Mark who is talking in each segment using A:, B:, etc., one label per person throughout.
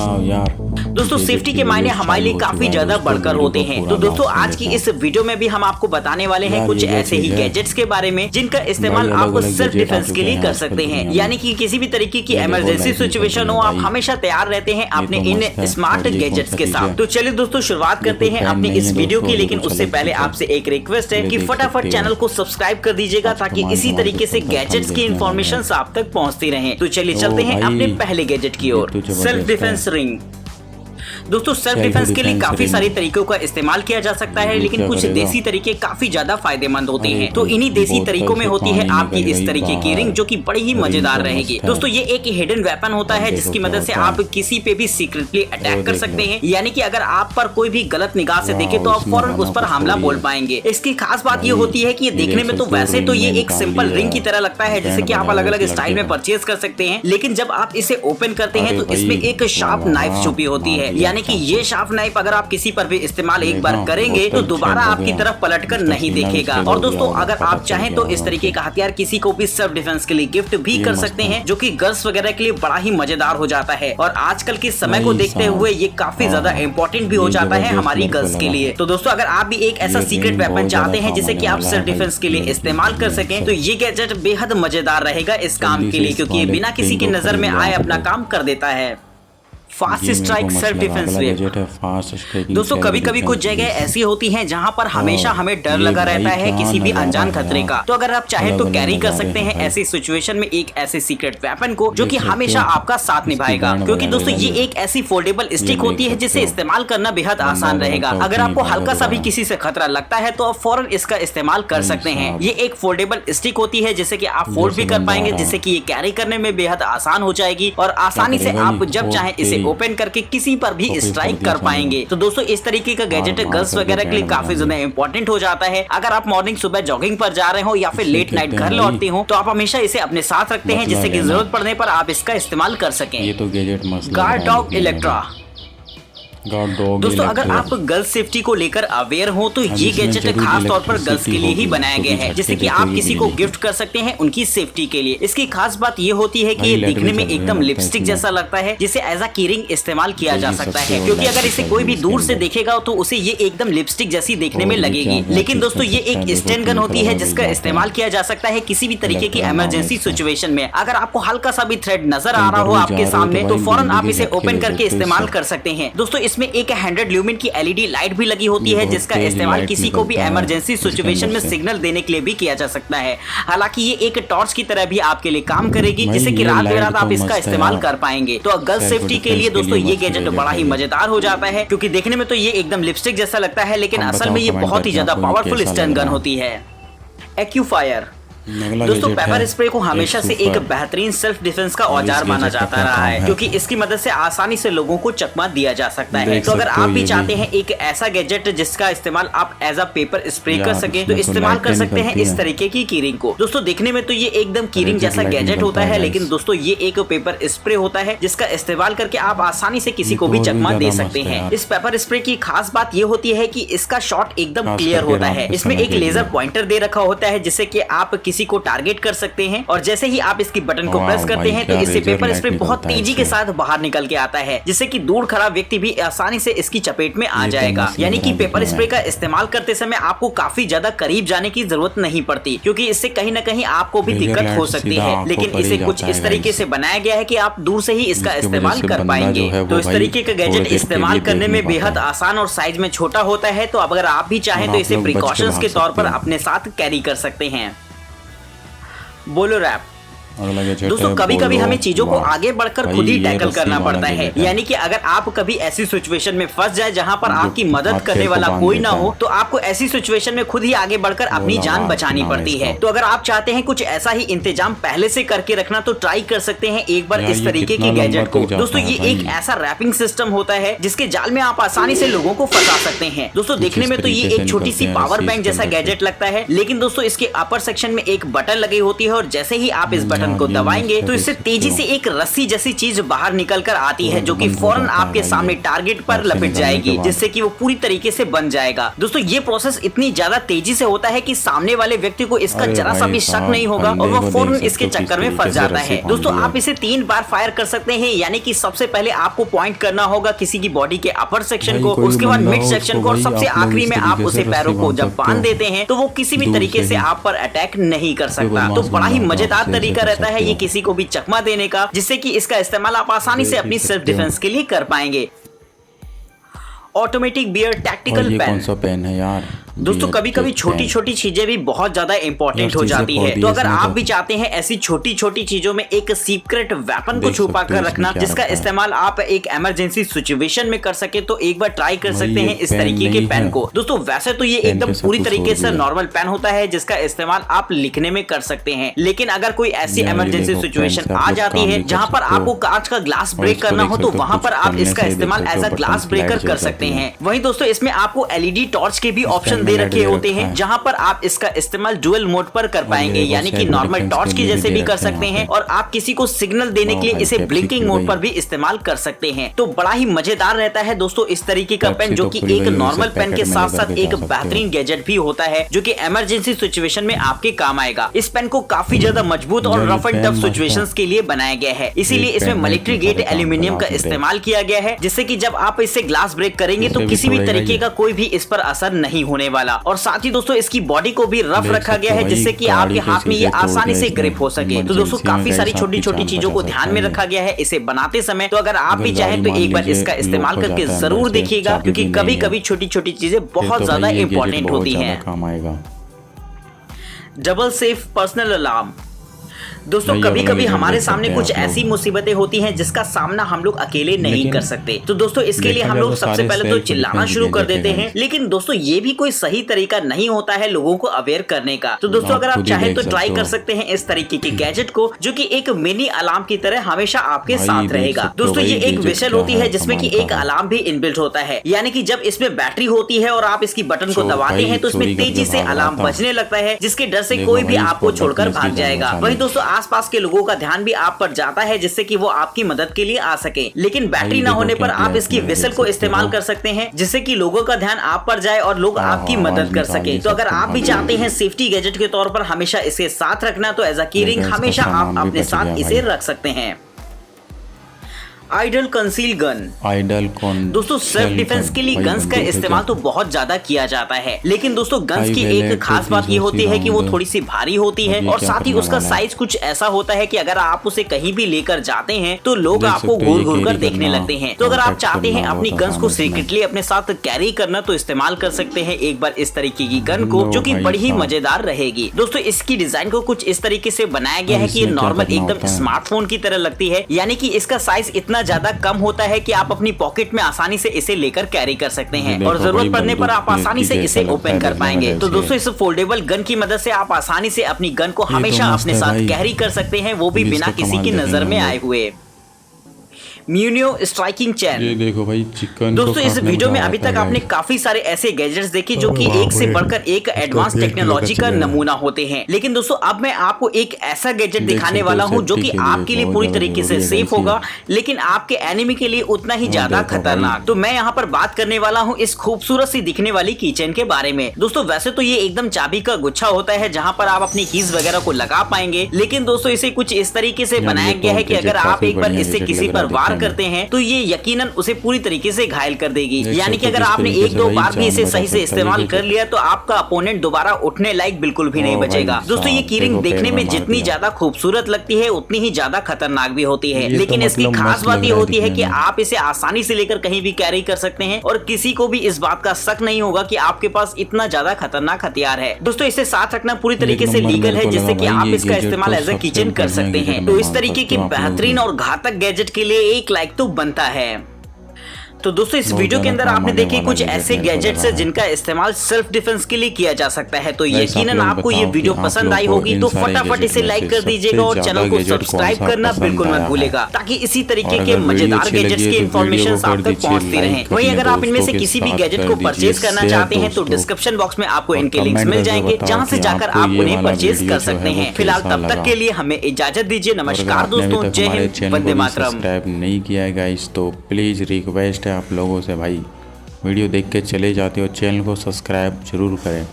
A: वाह यार,
B: दोस्तों सेफ्टी के मायने हमारे लिए काफी ज्यादा बढ़कर होते हैं। तो दोस्तों आज की इस वीडियो में भी हम आपको बताने वाले हैं कुछ ऐसे ही गैजेट्स के बारे में जिनका इस्तेमाल आप सेल्फ डिफेंस के लिए कर सकते हैं। यानी कि किसी भी तरीके की इमरजेंसी सिचुएशन हो, आप हमेशा तैयार रहते हैं अपने इन स्मार्ट गैजेट्स के साथ। तो चलिए दोस्तों शुरुआत करते हैं अपनी इस वीडियो की, लेकिन उससे पहले आपसे एक रिक्वेस्ट है कि फटाफट चैनल को सब्सक्राइब कर दीजिएगा ताकि इसी तरीके से गैजेट्स की इन्फॉर्मेशन आप तक पहुंचती रहे। तो चलिए चलते हैं अपने पहले गैजेट की ओर, सेल्फ डिफेंस रिंग। दोस्तों सेल्फ डिफेंस के लिए काफी सारे तरीकों का इस्तेमाल किया जा सकता है, लेकिन कुछ देसी तरीके काफी ज्यादा फायदेमंद होते हैं। तो इन्हीं देसी तरीकों में होती है आपकी इस तरीके की रिंग, जो कि बड़ी ही मजेदार रहेगी। दोस्तों ये एक हिडन वेपन होता है जिसकी मदद से आप किसी पे भी सीक्रेटली अटैक कर सकते हैं। यानी कि अगर आप पर कोई भी गलत निगाह से देखे तो आप फौरन उस पर हमला बोल पाएंगे। इसकी खास बात ये होती है कि ये देखने में तो वैसे तो ये एक सिंपल रिंग की तरह लगता है, जैसे कि आप अलग अलग स्टाइल में परचेज कर सकते हैं, लेकिन जब आप इसे ओपन करते हैं तो इसमें एक शार्प नाइफ छुपी होती है। यानी कि ये शार्प नाइफ अगर आप किसी पर भी इस्तेमाल एक बार करेंगे तो दोबारा आपकी तरफ पलटकर नहीं देखेगा। और दोस्तों अगर आप चाहें तो इस तरीके का हथियार किसी को भी सेल्फ डिफेंस के लिए गिफ्ट भी कर सकते हैं, जो कि गर्ल्स वगैरह के लिए बड़ा ही मजेदार हो जाता है। और आजकल के समय को देखते हुए ये काफी ज्यादा इम्पोर्टेंट भी हो जाता है हमारी गर्ल्स के लिए। तो दोस्तों अगर आप भी एक ऐसा सीक्रेट वेपन चाहते हैं जिसे कि आप सेल्फ डिफेंस के लिए इस्तेमाल कर सकें, तो ये गैजेट बेहद मजेदार रहेगा इस काम के लिए, क्योंकि ये बिना किसी की नजर में आए अपना काम कर देता है। Fast strike self defence weapon. दोस्तों कभी कभी कुछ जगह ऐसी होती हैं जहां पर हमेशा हमें डर लगा रहता है किसी भी अनजान खतरे का। तो अगर आप चाहें तो कैरी कर सकते हैं ऐसी सिचुएशन में एक ऐसे सीक्रेट वेपन को, जो कि हमेशा आपका साथ निभाएगा। क्योंकि दोस्तों ये एक ऐसी फोल्डेबल स्टिक होती है जिसे इस्तेमाल करना बेहद आसान रहेगा। अगर आपको हल्का सा भी किसी से खतरा लगता है तो आप फौरन इसका इस्तेमाल कर सकते हैं। ये एक फोल्डेबल स्टिक होती है जिसे कि आप फोल्ड भी कर पाएंगे, जिससे कि ये कैरी करने में बेहद आसान हो जाएगी और आसानी से आप जब चाहें इसे ओपन करके किसी पर भी स्ट्राइक कर पाएंगे। तो दोस्तों इस तरीके का गैजेट गर्ल्स वगैरह के लिए काफी ज्यादा इंपॉर्टेंट हो जाता है। अगर आप मॉर्निंग सुबह जॉगिंग पर जा रहे हो या फिर लेट नाइट घर लौटते हो तो आप हमेशा इसे अपने साथ रखते हैं, जिससे कि जरूरत पड़ने पर आप इसका इस्तेमाल कर सकें।
A: ये तो गैजेट मस्त
B: गार्ड डॉग इलेक्ट्रा। दोस्तों अगर आप गर्ल्स सेफ्टी को लेकर अवेयर हो तो ये गैजेट खास तौर पर गर्ल्स के लिए ही बनाया गया है, जिससे कि आप किसी को गिफ्ट कर सकते हैं उनकी सेफ्टी के लिए। इसकी खास बात ये होती है कि ये दिखने में एकदम लिपस्टिक जैसा लगता है, जिसे एज अ कीरिंग इस्तेमाल किया जा सकता है। क्योंकि अगर इसे कोई भी दूर से देखेगा तो उसे ये एकदम लिपस्टिक जैसी देखने में लगेगी। लेकिन दोस्तों ये एक स्टैंड गन होती है जिसका इस्तेमाल किया जा सकता है किसी भी तरीके की इमरजेंसी सिचुएशन में। अगर आपको हल्का सा भी थ्रेड नजर आ रहा हो आपके सामने तो फौरन आप इसे ओपन करके इस्तेमाल कर सकते हैं। दोस्तों इसमें एक 100 ल्यूमिन की एलईडी लाइट भी लगी होती है, जिसका इस्तेमाल किसी को भी इमरजेंसी सिचुएशन में सिग्नल देने के लिए भी किया जा सकता है। हालांकि ये एक टॉर्च की तरह भी आपके लिए काम करेगी, जिससे कि रात बेरात आप इसका इस्तेमाल कर पाएंगे। तो गर्ल्स सेफ्टी के लिए दोस्तों ये गैजेट बड़ा ही मजेदार हो जाता है, क्योंकि देखने में तो ये एकदम लिपस्टिक जैसा लगता है, लेकिन असल में ये बहुत ही ज्यादा पावरफुल स्टन गन होती है। एक्यूफायर। दोस्तों पेपर स्प्रे को हमेशा से एक बेहतरीन सेल्फ डिफेंस का औजार माना जाता रहा है, क्योंकि इसकी मदद से आसानी से लोगों को चकमा दिया जा सकता है। तो अगर आप भी चाहते हैं एक ऐसा गैजेट जिसका इस्तेमाल आप एज अ पेपर स्प्रे कर सके, तो इस्तेमाल कर सकते हैं इस तरीके की कीरिंग को। दोस्तों देखने में तो ये एकदम कीरिंग जैसा गैजेट होता है, लेकिन दोस्तों ये एक पेपर स्प्रे होता है जिसका इस्तेमाल करके आप आसानी से किसी को भी चकमा दे सकते हैं। इस पेपर स्प्रे की खास बात ये होती है कि इसका शॉट एकदम क्लियर होता है। इसमें एक लेजर पॉइंटर दे रखा होता है, जिससे कि आप किसी को टारगेट कर सकते हैं, और जैसे ही आप इसकी बटन को प्रेस करते हैं तो इससे पेपर स्प्रे बहुत तेजी के साथ बाहर निकल के आता है, जिससे कि दूर खड़ा व्यक्ति भी आसानी से इसकी चपेट में आ जाएगा। यानी कि पेपर स्प्रे का इस्तेमाल करते समय आपको काफी ज्यादा करीब जाने की जरूरत नहीं पड़ती, क्योंकि इससे कहीं ना कहीं आपको भी दिक्कत हो सकती है। लेकिन इसे कुछ इस तरीके से बनाया गया है कि आप दूर से ही इसका इस्तेमाल कर पाएंगे। तो इस तरीके का गैजेट इस्तेमाल करने में बेहद आसान और साइज में छोटा होता है। तो अगर आप भी चाहें तो इसे प्रिकॉशंस के तौर पर अपने साथ कैरी कर सकते हैं। बोलो रैप। दोस्तों कभी कभी हमें चीजों को आगे बढ़कर खुद ही टैकल करना पड़ता है। यानी कि अगर आप कभी ऐसी सिचुएशन में फंस जाए जहां पर आपकी मदद करने वाला कोई ना हो, तो आपको ऐसी सिचुएशन में खुद ही आगे बढ़कर अपनी जान बचानी पड़ती है। तो अगर आप चाहते हैं कुछ ऐसा ही इंतजाम पहले से करके रखना, तो ट्राई कर सकते हैं एक बार इस तरीके के गैजेट को। दोस्तों ये एक ऐसा रैपिंग सिस्टम होता है जिसके जाल में आप आसानी से लोगों को फंसा सकते हैं। दोस्तों देखने में तो ये एक छोटी सी पावर बैंक जैसा गैजेट लगता है, लेकिन दोस्तों इसके अपर सेक्शन में एक बटन लगी होती है, और जैसे ही आप इस बटन बटन को दबाएंगे तो इससे तेजी से एक रस्सी जैसी चीज बाहर निकल कर आती है, जो कि फौरन आपके सामने टारगेट पर लपेट जाएगी, जिससे कि वो पूरी तरीके से बन जाएगा। दोस्तों ये प्रोसेस इतनी ज्यादा तेजी से होता है कि सामने वाले व्यक्ति को इसका जरा सा भी शक नहीं होगा और वो फौरन इसके चक्कर में फंस जाता है। दोस्तों आप इसे 3 बार फायर कर सकते हैं, यानी कि सबसे पहले आपको पॉइंट करना होगा किसी की बॉडी के अपर सेक्शन को, उसके बाद मिड सेक्शन को और सबसे आखिरी में आप उसे पैरों को जब बांध देते हैं तो वो किसी भी तरीके से आप पर अटैक नहीं कर सकता। तो बड़ा ही मजेदार तरीका रहता है ये किसी को भी चकमा देने का, जिससे कि इसका इस्तेमाल आप आसानी से अपनी सेल्फ डिफेंस के लिए कर पाएंगे। Automatic bear tactical pen.
A: कौन सा पेन है यार?
B: दोस्तों कभी कभी छोटी छोटी चीजें भी बहुत ज्यादा इंपॉर्टेंट हो जाती है, तो अगर आप भी चाहते हैं ऐसी छोटी छोटी चीजों में एक सीक्रेट वेपन को छुपा कर रखना जिसका इस्तेमाल आप एक इमरजेंसी सिचुएशन में कर सके, तो एक बार ट्राई कर सकते हैं इस तरीके के पेन को। दोस्तों वैसे तो ये एकदम पूरी तरीके से नॉर्मल पेन होता है जिसका इस्तेमाल आप लिखने में कर सकते हैं, लेकिन अगर कोई ऐसी इमरजेंसी सिचुएशन आ जाती है जहाँ पर आपको कांच का ग्लास ब्रेक करना हो, तो वहाँ पर आप इसका इस्तेमाल एज अ ग्लास ब्रेकर कर सकते हैं। वहीं दोस्तों इसमें आपको एलईडी टॉर्च के भी ऑप्शन दे रखे होते हैं, जहां पर आप इसका इस्तेमाल डुअल मोड पर कर पाएंगे, यानी कि नॉर्मल टॉर्च की जैसे भी कर सकते हैं और आप किसी को सिग्नल देने के लिए इसे ब्लिंकिंग मोड पर भी इस्तेमाल कर सकते हैं। तो बड़ा ही मजेदार रहता है दोस्तों इस तरीके का पेन, जो कि एक नॉर्मल पेन के साथ साथ एक बेहतरीन गैजेट भी होता है, जो कि इमरजेंसी सिचुएशन में आपके काम आएगा। इस पेन को काफी ज्यादा मजबूत और रफ एंड टफ सिचुएशंस के लिए बनाया गया है, इसीलिए इसमें मिलिट्री ग्रेड एल्यूमिनियम का इस्तेमाल किया गया है, जिससे कि जब आप इससे ग्लास ब्रेक करेंगे तो किसी भी तरीके का कोई भी इस पर असर नहीं होने वाला। और साथ ही दोस्तों इसकी बॉडी को भी रफ रखा गया है, जिससे कि आपके हाथ में ये आसानी से ग्रिप हो सके। तो दोस्तों काफी सारी छोटी छोटी चीजों को ध्यान में रखा गया है इसे बनाते समय, तो अगर आप भी चाहें तो एक बार इसका इस्तेमाल करके जरूर देखिएगा, क्योंकि कभी कभी छोटी छोटी चीजें बहुत ज्यादा इंपॉर्टेंट होती हैं। Double safe personal alarm. दोस्तों कभी कभी हमारे सामने कुछ ऐसी मुसीबतें होती हैं जिसका सामना हम लोग अकेले नहीं कर सकते, तो दोस्तों इसके लिए हम लोग सबसे पहले तो चिल्लाना शुरू कर देते हैं, लेकिन दोस्तों ये भी कोई सही तरीका नहीं होता है लोगों को अवेयर करने का। तो दोस्तों अगर आप चाहें तो ट्राई कर सकते हैं इस तरीके के गैजेट को, जो कि एक मिनी अलार्म की तरह हमेशा आपके साथ रहेगा। दोस्तों ये एक विशल होती है जिसमें कि एक अलार्म भी इनबिल्ट होता है, यानी कि जब इसमें बैटरी होती है और आप इसकी बटन को दबाते हैं तो इसमें तेजी से अलार्म बजने लगता है, जिसके डर से कोई भी आपको छोड़कर भाग जाएगा। वही दोस्तों आसपास के लोगों का ध्यान भी आप पर जाता है, जिससे कि वो आपकी मदद के लिए आ सके। लेकिन बैटरी ना होने पर आप इसकी विसल को इस्तेमाल कर सकते हैं, जिससे कि लोगों का ध्यान आप पर जाए और लोग आपकी मदद कर सके। तो अगर आप भी चाहते हैं सेफ्टी गैजेट के तौर पर हमेशा इसे साथ रखना, तो एज अ कीरिंग हमेशा आप अपने साथ इसे रख सकते हैं। Idol conceal gun.
A: आइडल कौन?
B: दोस्तों सेल्फ डिफेंस के लिए गन्स का इस्तेमाल तो बहुत ज्यादा किया जाता है, लेकिन दोस्तों गन्स की एक खास बात ये होती है कि वो थोड़ी सी भारी होती है और साथ ही उसका साइज कुछ ऐसा होता है कि अगर आप उसे कहीं भी लेकर जाते हैं तो लोग आपको घूर घूर कर देखने लगते हैं। तो अगर आप चाहते हैं अपनी गन्स को सीक्रेटली अपने साथ कैरी करना, तो इस्तेमाल कर सकते हैं एक बार इस तरीके की गन को, जो कि बड़ी ही मजेदार रहेगी। दोस्तों इसकी डिजाइन को कुछ इस तरीके से बनाया गया है कि ये नॉर्मल एकदम स्मार्टफोन की तरह लगती है, यानी कि इसका साइज इतना ज्यादा कम होता है कि आप अपनी पॉकेट में आसानी से इसे लेकर कैरी कर सकते हैं और जरूरत पड़ने पर आप आसानी से इसे ओपन कर पाएंगे। तो दोस्तों इस फोल्डेबल गन की मदद से आप आसानी से अपनी गन को हमेशा अपने साथ कैरी कर सकते हैं, वो भी बिना किसी की नजर में आए हुए। म्यूनियो स्ट्राइकिंग चैन।
A: ये देखो भाई चिकन।
B: दोस्तों इस वीडियो में अभी तक आपने काफी सारे ऐसे गैजेट्स देखे जो कि एक से बढ़कर एक एडवांस टेक्नोलॉजी का नमूना होते हैं, लेकिन दोस्तों अब मैं आपको एक ऐसा गैजेट दिखाने वाला हूं जो कि आपके लिए पूरी तरीके से सेफ होगा, लेकिन आपके एनिमी के लिए उतना ही ज्यादा खतरनाक। तो मैं यहाँ पर बात करने वाला हूँ इस खूबसूरत सी दिखने वाली कीचेन के बारे में। दोस्तों वैसे तो ये एकदम चाबी का गुच्छा होता है जहाँ पर आप अपनी कीज वगैरह को लगा पाएंगे, लेकिन दोस्तों इसे कुछ इस तरीके से बनाया गया है कि अगर आप एक बार इससे किसी पर वार करते हैं तो ये यकीनन उसे पूरी तरीके से घायल कर देगी, यानी कि अगर आपने एक दो बार भी इसे सही से इस्तेमाल कर लिया तो आपका अपोनेंट दोबारा उठने लायक बिल्कुल भी नहीं बचेगा। दोस्तों ये कीरिंग देखने में जितनी ज्यादा खूबसूरत लगती है उतनी ही ज्यादा खतरनाक भी होती है, लेकिन इसकी खास बात ये होती है कि आप इसे आसानी से लेकर कहीं भी कैरी कर सकते हैं और किसी को भी इस बात का शक नहीं होगा कि आपके पास इतना ज्यादा खतरनाक हथियार है। दोस्तों इसे साथ रखना पूरी तरीके से लीगल है, जिससे कि आप इसका इस्तेमाल एज अ किचन कर सकते हैं। तो इस तरीके के बेहतरीन और घातक गैजेट के लिए एक लाइक तो बनता है। तो दोस्तों इस
A: बहुत
B: वीडियो के
A: ज्यादा
B: अंदर
A: काम
B: आपने
A: आने
B: देखे
A: वाला
B: कुछ
A: गैजेट
B: ऐसे
A: मेरे को
B: गैजेट्स
A: लगा
B: है
A: है।
B: जिनका इस्तेमाल सेल्फ डिफेंस के लिए किया जा सकता है। तो
A: गाइस, आप
B: यकीनन
A: लोग
B: आपको ये
A: बताओ
B: वीडियो
A: कि आप
B: पसंद
A: लोग
B: आई
A: को
B: होगी
A: इन
B: तो
A: सारे
B: फटाफट
A: गैजेट
B: इसे
A: में
B: लाइक
A: से
B: कर
A: सबसे
B: दीजिएगा और
A: ज्यादा
B: चैनल को
A: गैजेट कौन
B: सब्सक्राइब
A: सा
B: करना
A: पसंद
B: बिल्कुल मत
A: आया है?
B: भूलेगा, ताकि इसी तरीके
A: और
B: के
A: अगर वीडियो
B: मजेदार
A: अच्छी
B: गैजेट्स
A: लगी
B: की
A: है तो वीडियो
B: इन्फॉर्मेशन
A: को
B: आप
A: कर
B: तक
A: दीजिए
B: पहुंचती रहे।
A: लाइक,
B: वहीं
A: अपने
B: अगर आप इनमें
A: दोस्तों
B: से
A: के
B: किसी भी
A: साथ
B: गैजेट
A: कर
B: को
A: दीजिए
B: परचेज करना
A: शेयर
B: चाहते हैं तो
A: दोस्तों।
B: डिस्क्रिप्शन बॉक्स में आपको
A: और
B: इनके लिंक्स
A: कमेंट
B: मिल
A: करके
B: जाएंगे,
A: बताओ
B: जहां से
A: कि
B: जाकर
A: आपको
B: आप
A: ये
B: उन्हें
A: वाला
B: परचेज
A: वीडियो
B: कर
A: जो है
B: सकते
A: वो
B: हैं। फिलहाल
A: कैसा
B: तब तक
A: लगा?
B: के लिए हमें इजाजत दीजिए।
A: और अगर
B: नमस्कार
A: आपने अभी
B: दोस्तों,
A: तक
B: जय
A: हमारे
B: हिंद,
A: चैनल को
B: वंदे
A: भी
B: मातरम।
A: सब्सक्राइब नहीं किया है गाइस, तो प्लीज़ रिक्वेस्ट है आप लोगों से भाई, वीडियो देख के चले जाते हो, चैनल को सब्सक्राइब जरूर करें।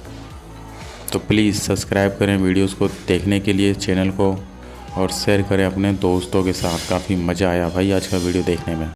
A: तो प्लीज़ सब्सक्राइब करें वीडियोस को देखने के लिए चैनल को, और शेयर करें अपने दोस्तों के साथ। काफ़ी मज़ा आया भाई आज का वीडियो देखने में।